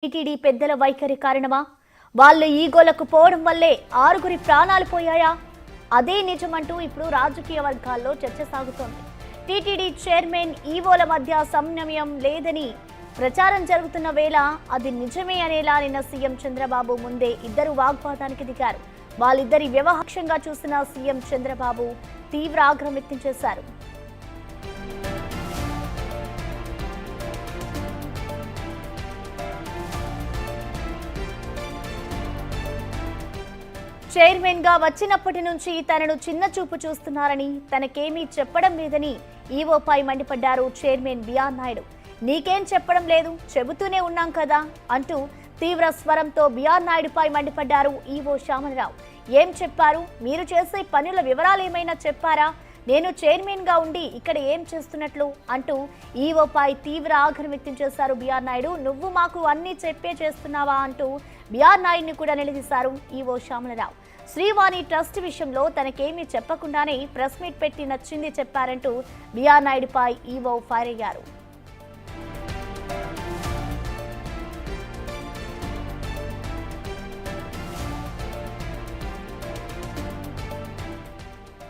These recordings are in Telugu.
టీటీడీ పెద్దల వైఖరి కారణమా? వాళ్ళు ఈగోలకు పోవడం వల్లే 6 ప్రాణాలు పోయాయా? అదే నిజమంటూ ఇప్పుడు రాజకీయ వర్గాల్లో చర్చ సాగుతోంది. టీటీడీ చైర్మన్ ఈవోల మధ్య సమన్వయం లేదని ప్రచారం జరుగుతున్న వేళ అది నిజమే అనేలా నిన్న సీఎం చంద్రబాబు ముందే ఇద్దరు వాగ్వాదానికి దిగారు. వాళ్ళిద్దరి వ్యవహాక్షంగా చూసిన సీఎం చంద్రబాబు తీవ్ర ఆగ్రహం వ్యక్తం చేశారు. చైర్మన్ గా వచ్చినప్పటి నుంచి తనను చిన్న చూపు చూస్తున్నారని, తనకేమీ చెప్పడం లేదని ఈవోపై మండిపడ్డారు చైర్మన్ బిఆర్ నాయుడు. నీకేం చెప్పడం లేదు, చెబుతూనే ఉన్నాం కదా అంటూ తీవ్ర స్వరంతో బిఆర్ నాయుడుపై మండిపడ్డారు ఈవో శ్యామలరావు. ఏం చెప్పారు? మీరు చేసే పనుల వివరాలు ఏమైనా చెప్పారా? నేను చైర్మన్ గా ఉండి ఇక్కడ ఏం చేస్తున్నట్లు అంటూ ఈవోపై తీవ్ర ఆగ్రహం వ్యక్తం చేశారు బిఆర్ నాయుడు. నువ్వు మాకు అన్ని చెప్పే చేస్తున్నావా అంటూ బిఆర్ నాయుడిని కూడా నిలదీశారు ఈవో శ్యామలరావు. శ్రీవాణి ట్రస్ట్ విషయంలో తనకేమీ చెప్పకుండానే ప్రెస్ మీట్ పెట్టి నచ్చింది చెప్పారంటూ బిఆర్ నాయుడుపై ఈవో ఫైర్ అయ్యారు.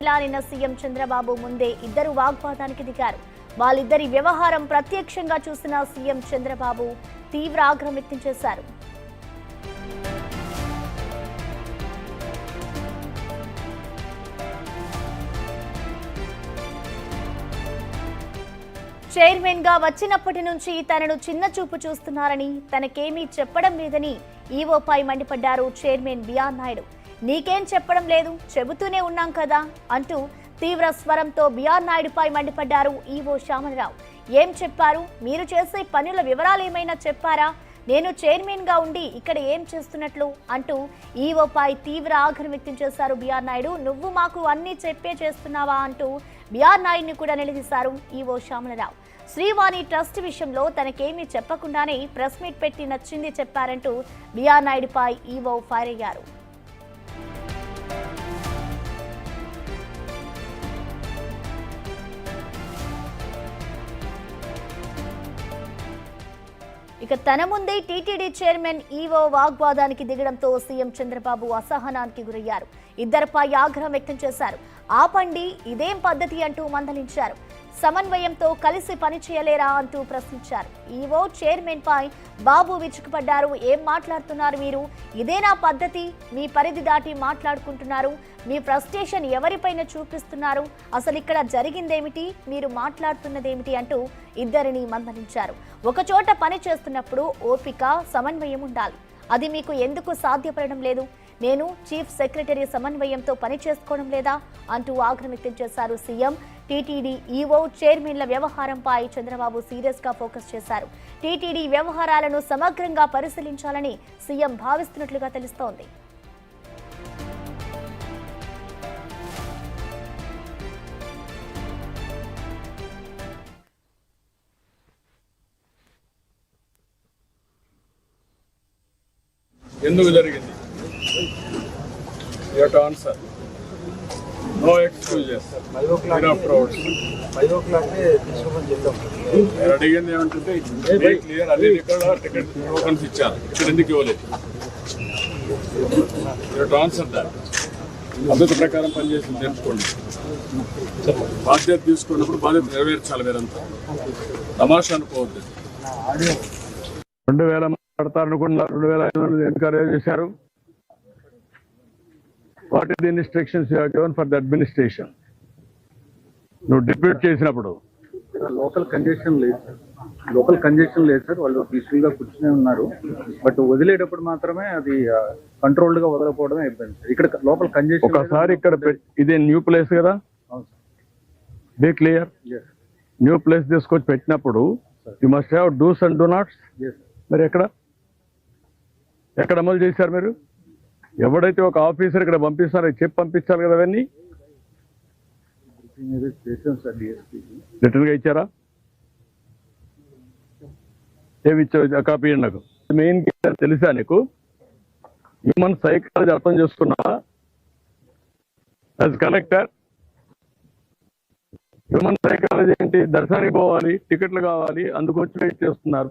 ఇలా నిన్న సీఎం చంద్రబాబు ముందే ఇద్దరు వాగ్వాదానికి దిగారు. వాళ్ళిద్దరి వ్యవహారం ప్రత్యక్షంగా చూసిన సీఎం చంద్రబాబు తీవ్ర ఆగ్రహం వ్యక్తం చేశారు. చైర్మన్ గా వచ్చినప్పటి నుంచి తనను చిన్న చూపు చూస్తున్నారని, తనకేమీ చెప్పడం లేదని ఈవోపై మండిపడ్డారు చైర్మన్ బిఆర్ నాయుడు. నీకేం చెప్పడం లేదు, చెబుతూనే ఉన్నాం కదా అంటూ తీవ్ర స్వరంతో బిఆర్ నాయుడుపై మండిపడ్డారు ఈవో శ్యామలరావు. ఏం చెప్పారు? మీరు చేసే పనుల వివరాలు ఏమైనా చెప్పారా? నేను చైర్మన్ గా ఉండి ఇక్కడ ఏం చేస్తున్నట్లు అంటూ ఈవోపై తీవ్ర ఆగ్రహం వ్యక్తం చేశారు బిఆర్ నాయుడు. నువ్వు మాకు అన్ని చెప్పే చేస్తున్నావా అంటూ బిఆర్ నాయుడిని కూడా నిలదీశారు ఈవో శ్యామలరావు. శ్రీవాణి ట్రస్ట్ విషయంలో తనకేమీ చెప్పకుండానే ప్రెస్ మీట్ పెట్టి నచ్చింది చెప్పారంటూ బిఆర్ నాయుడుపై ఈవో ఫైర్ అయ్యారు. ఇక తన ముందే టీటీడీ చైర్మన్ ఈవో వాగ్వాదానికి దిగడంతో సీఎం చంద్రబాబు అసహనానికి గురయ్యారు. ఇద్దరిపై ఆగ్రహం వ్యక్తం చేశారు. ఆపండి, ఇదేం పద్ధతి అంటూ మందలించారు. సమన్వయంతో కలిసి పనిచేయలేరా అంటూ ప్రశ్నించారు. ఈవో చైర్మన్ పై బాబు విరుచుకుపడ్డారు. ఏం మాట్లాడుతున్నారు మీరు? ఇదేనా పద్ధతి? మీ పరిధి దాటి మాట్లాడుకుంటున్నారు. మీ ఫ్రస్ట్రేషన్ ఎవరిపైన చూపిస్తున్నారు? అసలు ఇక్కడ జరిగిందేమిటి? మీరు మాట్లాడుతున్నదేమిటి అంటూ ఇద్దరిని మందలించారు. ఒకచోట పని చేస్తున్నప్పుడు ఓపిక, సమన్వయం ఉండాలి. అది మీకు ఎందుకు సాధ్యపడడం లేదు? నేను చీఫ్ సెక్రటరీ సమన్వయంతో పని చేసుకోవడం లేదా అంటూ ఆగ్రహం వ్యక్తం చేశారు సీఎం. టీటీడీ ఈవో చైర్మన్ల వ్యవహారంపై చంద్రబాబు సీరియస్ గా ఫోకస్ చేశారు. టీటీడీ వ్యవహారాలను సమగ్రంగా పరిశీలించాలని సీఎం భావిస్తున్నట్లుగా తెలుస్తోంది. ఎందుకు జరిగింది? You have to answer. No excuses. 5 o'clock. మీరు అడిగింది ఏమంటుంటే క్లియర్ అన్ని ఇక్కడ టికెట్ టోకన్స్ ఇచ్చారు, ఇక్కడ ఎందుకు ఇవ్వలేదు? You have to answer that. పద్ధతి ప్రకారం పనిచేసి తెలుసుకోండి. బాధ్యత తీసుకున్నప్పుడు బాధ్యత నెరవేర్చాలి. మీరంతా తమాషా అనుకోవద్దు. 2000 మాట్లాడతారనుకున్న 2500 ఎన్కరేజ్ చేశారు. What is the instructions you have given for the administration? నువ్వు డిప్యూట్ చేసినప్పుడు లోకల్ కంజెషన్ లేదు సార్. వాళ్ళు పీస్ఫుల్ గా కూర్చునే ఉన్నారు. బట్ వదిలేటప్పుడు మాత్రమే అది కంట్రోల్డ్ గా వదలకపోవడమే అయిపోయింది సార్. ఇక్కడ లోకల్ కంజెషన్ ఒకసారి ఇక్కడ ఇదే న్యూ ప్లేస్ కదా, బీ క్లియర్. న్యూ ప్లేస్ తీసుకొచ్చి పెట్టినప్పుడు you must have dos and don'ts. మరి ఎక్కడ అమలు చేశారు మీరు? ఎవడైతే ఒక ఆఫీసర్ ఇక్కడ పంపిస్తారో చెప్పి పంపించాలి కదా. అవన్నీ రిటర్న్ గా ఇచ్చారా? ఏమి ఇచ్చారు? కాపీ ఇవ్వండి నాకు. మెయిన్ తెలుసా నీకు? హ్యూమన్ సైకాలజీ అర్థం చేసుకున్నావా? యాజ్ కలెక్టర్ హ్యూమన్ సైకాలజీ ఏంటి? దర్శనానికి పోవాలి, టికెట్లు కావాలి, అందుకు వచ్చి వెయిట్ చేస్తున్నారు.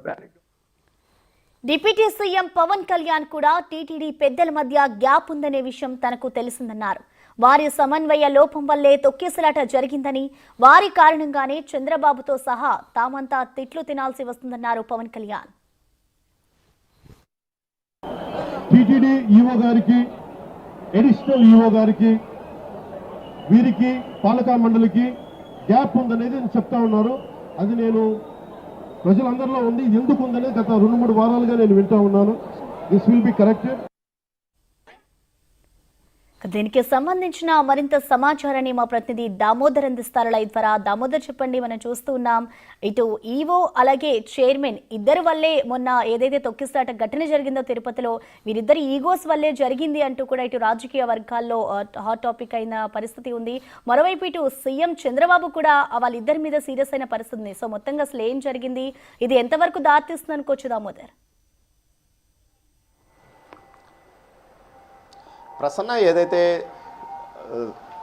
డిప్యూటీ సీఎం పవన్ కళ్యాణ్ కూడా టీటీడీ పెద్దల మధ్య గ్యాప్ ఉందనే విషయం తనకు తెలిసిందన్నారు. వారి సమన్వయ లోపం వల్లే తొక్కిసలాట జరిగిందని, వారి కారణంగానే చంద్రబాబుతో సహా తామంతా తిట్లు తినాల్సి వస్తుందన్నారు పవన్ కళ్యాణ్. టీటీడీ ఈవో గారికి, అడిషనల్ ఈవో గారికి, వీరికి పాలకా మండలికి గ్యాప్ ఉందనేది నేను చెప్తా ఉన్నారు. అది నేను ప్రజలందరిలో ఉంది. ఎందుకు ఉందనేది గత 2-3 వారాలుగా నేను వింటా ఉన్నాను. This will be corrected. దీనికి సంబంధించిన మరింత సమాచారాన్ని మా ప్రతినిధి దామోదర్ అందిస్తారు లైవ్ ద్వారా. దామోదర్, చెప్పండి. మనం చూస్తూ ఉన్నాం, ఇటు ఈవో అలాగే చైర్మన్ ఇద్దరి వల్లే మొన్న ఏదైతే తొక్కిసలాట ఘటన జరిగిందో తిరుపతిలో, వీరిద్దరి ఈగోస్ వల్లే జరిగింది అంటూ కూడా ఇటు రాజకీయ వర్గాల్లో హాట్ టాపిక్ అయిన పరిస్థితి ఉంది. మరోవైపు ఇటు సీఎం చంద్రబాబు కూడా వాళ్ళిద్దరి మీద సీరియస్ అయిన పరిస్థితి ఉంది. సో మొత్తంగా అసలు ఏం జరిగింది, ఇది ఎంతవరకు దారితీస్తుంది అనుకోవచ్చు దామోదర్? ప్రసన్న, ఏదైతే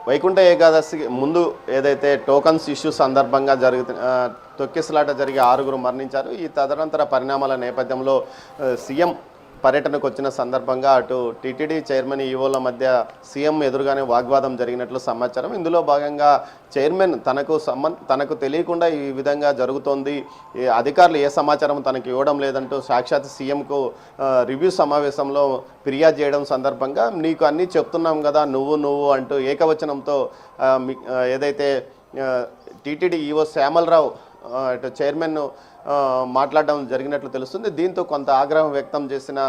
వైకుంఠ ఏకాదశి ముందు ఏదైతే టోకన్స్ ఇష్యూ సందర్భంగా తొక్కిసలాట జరిగి 6 మరణించారు. ఈ తదనంతర పరిణామాల నేపథ్యంలో సీఎం పర్యటనకు వచ్చిన సందర్భంగా అటు టీటీడీ చైర్మన్ ఈవోల మధ్య సీఎం ఎదురుగానే వాగ్వాదం జరిగినట్లు సమాచారం. ఇందులో భాగంగా చైర్మన్ తనకు తెలియకుండా ఈ విధంగా జరుగుతోంది, అధికారులు ఏ సమాచారం తనకు ఇవ్వడం లేదంటూ సాక్షాత్ సీఎంకు రివ్యూ సమావేశంలో ఫిర్యాదు చేయడం సందర్భంగా నీకు అన్నీ చెప్తున్నాం కదా నువ్వు అంటూ ఏకవచనంతో ఏదైతే టీటీడీ ఈవో శ్యామలరావు ఇటు చైర్మన్ మాట్లాడడం జరిగినట్లు తెలుస్తుంది. దీంతో కొంత ఆగ్రహం వ్యక్తం చేసిన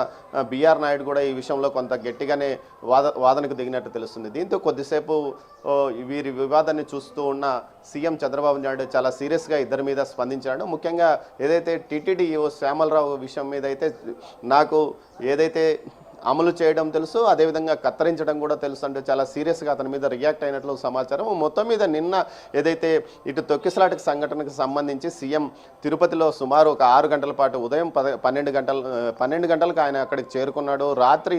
బిఆర్ నాయుడు కూడా ఈ విషయంలో కొంత గట్టిగానే వాదనకు దిగినట్టు తెలుస్తుంది. దీంతో కొద్దిసేపు వీరి వివాదాన్ని చూస్తూ ఉన్న సీఎం చంద్రబాబు నాయుడు చాలా సీరియస్గా ఇద్దరి మీద స్పందించాడు. ముఖ్యంగా ఏదైతే టీటీడీ ఈవో శ్యామలరావు విషయం మీద అయితే నాకు ఏదైతే అమలు చేయడం తెలుసు, అదేవిధంగా కత్తిరించడం కూడా తెలుసు అంటే చాలా సీరియస్గా అతని మీద రియాక్ట్ అయినట్లు సమాచారం. మొత్తం మీద నిన్న ఏదైతే ఇటు తొక్కిసలాట సంఘటనకు సంబంధించి సీఎం తిరుపతిలో సుమారు ఒక 6 గంటల పాటు ఉదయం 12 గంటలకు ఆయన అక్కడికి చేరుకున్నాడు. రాత్రి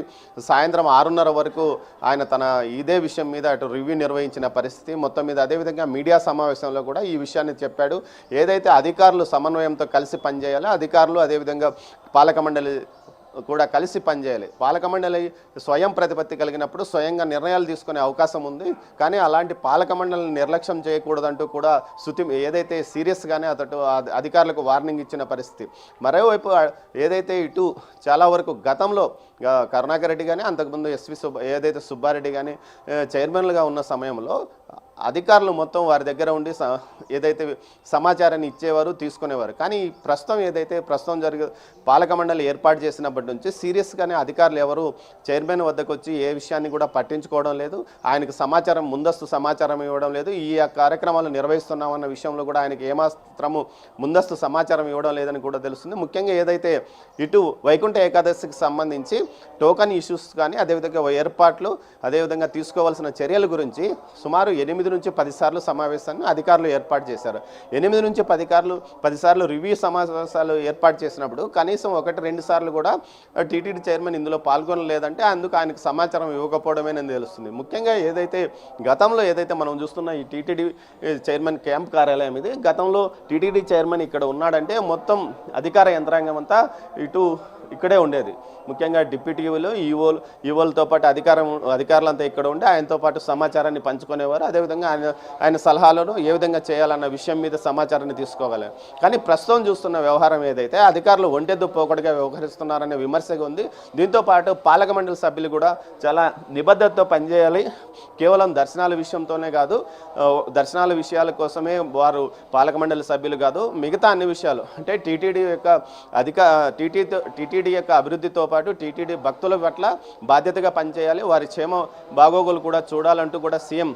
సాయంత్రం 6:30 వరకు ఆయన తన ఇదే విషయం మీద అటు రివ్యూ నిర్వహించిన పరిస్థితి. మొత్తం మీద అదేవిధంగా మీడియా సమావేశంలో కూడా ఈ విషయాన్ని చెప్పాడు. ఏదైతే అధికారులు సమన్వయంతో కలిసి పనిచేయాలో, అధికారులు అదేవిధంగా పాలక మండలి కూడా కలిసి పనిచేయాలి. పాలక మండలి స్వయం ప్రతిపత్తి కలిగినప్పుడు స్వయంగా నిర్ణయాలు తీసుకునే అవకాశం ఉంది. కానీ అలాంటి పాలక మండలిని నిర్లక్ష్యం చేయకూడదంటూ కూడా ఏదైతే సీరియస్గానే అతడు అధికారులకు వార్నింగ్ ఇచ్చిన పరిస్థితి. మరోవైపు ఏదైతే ఇటు చాలా వరకు గతంలో కరుణాకర్ రెడ్డి కానీ అంతకుముందు ఏదైతే సుబ్బారెడ్డి కానీ చైర్మన్లుగా ఉన్న సమయంలో అధికారులు మొత్తం వారి దగ్గర ఉండి ఏదైతే సమాచారాన్ని ఇచ్చేవారు, తీసుకునేవారు. కానీ ప్రస్తుతం పాలక మండలి ఏర్పాటు చేసినప్పటి నుంచి సీరియస్గానే అధికారులు ఎవరు చైర్మన్ వద్దకు వచ్చి ఏ విషయాన్ని కూడా పట్టించుకోవడం లేదు. ఆయనకు ముందస్తు సమాచారం ఇవ్వడం లేదు. ఈ కార్యక్రమాలు నిర్వహిస్తున్నామన్న విషయంలో కూడా ఆయనకి ఏమాత్రము ముందస్తు సమాచారం ఇవ్వడం లేదని కూడా తెలుస్తుంది. ముఖ్యంగా ఏదైతే ఇటు వైకుంఠ ఏకాదశికి సంబంధించి టోకన్ ఇష్యూస్ కానీ అదేవిధంగా ఏర్పాట్లు, అదేవిధంగా తీసుకోవాల్సిన చర్యల గురించి సుమారు 8 నుంచి 10 సార్లు సమావేశాన్ని అధికారులు ఏర్పాటు చేశారు. 8 నుంచి 10 సార్లు రివ్యూ సమావేశాలు ఏర్పాటు చేసినప్పుడు కనీసం 1-2 సార్లు కూడా టీటీడీ చైర్మన్ ఇందులో పాల్గొనలేదంటే అందుకు ఆయనకు సమాచారం ఇవ్వకపోవడమేనని తెలుస్తుంది. ముఖ్యంగా గతంలో మనం చూస్తున్న ఈ టీటీడీ చైర్మన్ క్యాంప్ కార్యాలయం ఇది. గతంలో టీటీడీ చైర్మన్ ఇక్కడ ఉన్నాడంటే మొత్తం అధికార యంత్రాంగం అంతా ఇక్కడే ఉండేది. ముఖ్యంగా డిప్యూటీలు, ఈవోలతో పాటు అధికారులంతా ఇక్కడ ఉండి ఆయనతో పాటు సమాచారాన్ని పంచుకునేవారు. అదేవిధంగా ఆయన సలహాలను ఏ విధంగా చేయాలన్న విషయం మీద సమాచారాన్ని తీసుకోవాలి. కానీ ప్రస్తుతం చూస్తున్న వ్యవహారం ఏదైతే అధికారులు ఒంటెద్దు పోకడగా వ్యవహరిస్తున్నారనే విమర్శగా ఉంది. దీంతో పాటు పాలక మండలి సభ్యులు కూడా చాలా నిబద్ధతతో పనిచేయాలి. కేవలం దర్శనాల విషయంతోనే కాదు, దర్శనాల విషయాల కోసమే వారు పాలక మండలి సభ్యులు కాదు, మిగతా అన్ని విషయాలు అంటే టీటీడీ యొక్క అభివృద్ధితో పాటు టీటీడీ భక్తుల పట్ల బాధ్యతగా పనిచేయాలి, వారి క్షేమ బాగోగులు కూడా చూడాలంటూ కూడా సీఎం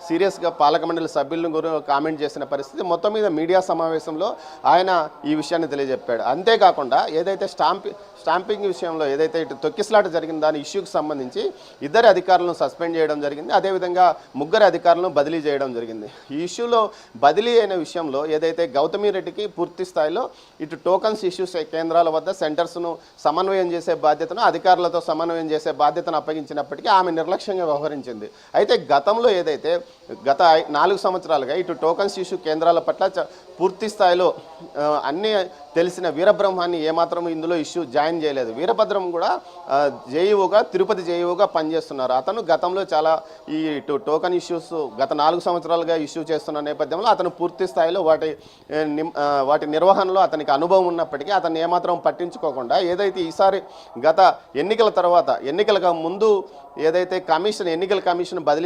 సీరియస్గా పాలక మండలి సభ్యులను కామెంట్ చేసిన పరిస్థితి. మొత్తం మీద మీడియా సమావేశంలో ఆయన ఈ విషయాన్ని తెలియజెప్పాడు. అంతేకాకుండా ఏదైతే స్టాంపింగ్ విషయంలో ఏదైతే ఇటు తొక్కిసలాట జరిగిందో దాని ఇష్యూకి సంబంధించి 2 అధికారులను సస్పెండ్ చేయడం జరిగింది. అదేవిధంగా 3 అధికారులను బదిలీ చేయడం జరిగింది. ఈ ఇష్యూలో బదిలీ అయిన విషయంలో ఏదైతే గౌతమి రెడ్డికి పూర్తి స్థాయిలో ఇటు టోకన్స్ ఇష్యూస్ కేంద్రాల వద్ద సెంటర్స్ను సమన్వయం చేసే బాధ్యతను, అధికారులతో సమన్వయం చేసే బాధ్యతను అప్పగించినప్పటికీ ఆమె నిర్లక్ష్యంగా వ్యవహరించింది. అయితే గతంలో ఏదైతే గత 4 సంవత్సరాలుగా ఇటు టోకన్స్ ఇష్యూ కేంద్రాల పట్ల పూర్తి స్థాయిలో అన్ని తెలిసిన వీరబ్రహ్మాన్ని ఏమాత్రం ఇందులో ఇష్యూ జాయిన్ చేయలేదు. వీరభద్రం కూడా జేఈఓగా తిరుపతి జేఈఓగా పనిచేస్తున్నారు. అతను గతంలో చాలా ఈ టోకన్ ఇష్యూస్ గత 4 సంవత్సరాలుగా ఇష్యూ చేస్తున్న నేపథ్యంలో అతను పూర్తి స్థాయిలో వాటి నిర్వహణలో అతనికి అనుభవం ఉన్నప్పటికీ అతన్ని ఏమాత్రం పట్టించుకోకుండా ఏదైతే ఈసారి గత ఎన్నికల తర్వాత ఎన్నికలకు ముందు ఏదైతే ఎన్నికల కమిషన్ బదిలీ